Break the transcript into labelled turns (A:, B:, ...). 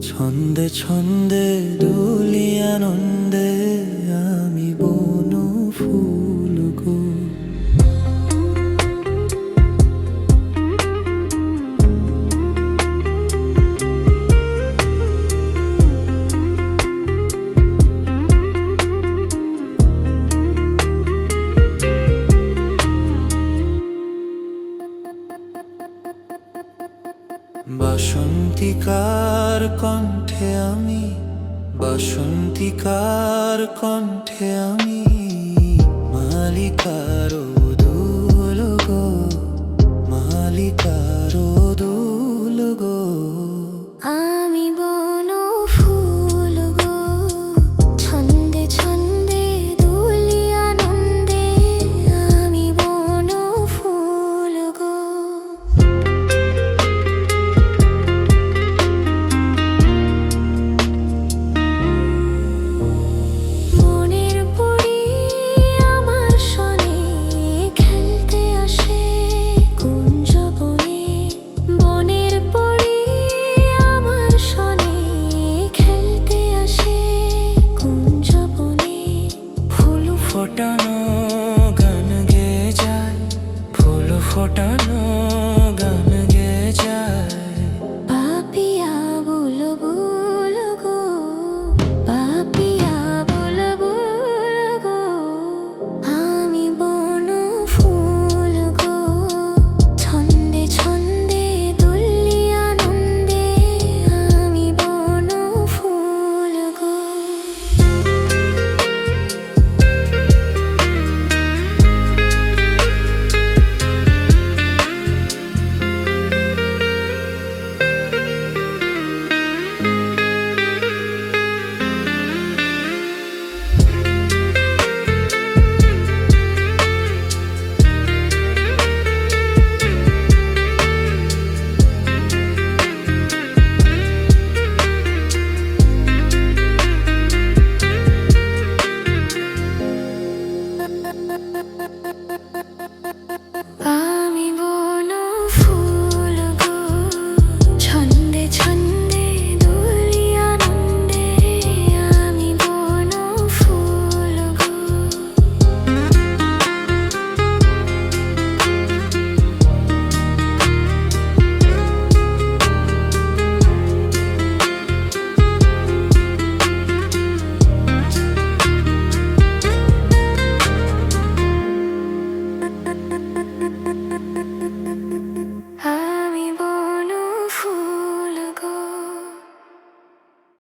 A: ছন্দে ছন্দে দুলি আনন্দে আমি বন ফুল গো। বাসন্তিকার কণ্ঠে আমি, বাসন্তিকার কণ্ঠে আমি মালিকার দুল গো, মালিকার দুল গো।
B: আমি বন ফুল গো, ছন্দে ছন্দে দুলি আনন্দে আমি বন ফুল গো। মনের পরি আমার সনে খেলতে আসে কুঞ্জ বনে, বনের পরি আমার সনে খেলতে আসে কুঞ্জ বনে।
A: ফুল ফোটানো গান গেয়ে যায়, ফুল ফোটানো গান গেয়ে যায়।
B: পাপিয়া বুলবুল গো, পাপিয়া বুলবুল গো। আমি বন ফুল গো, ছন্দে ছন্দে দুলি আনন্দে আমি বন ফুল গো।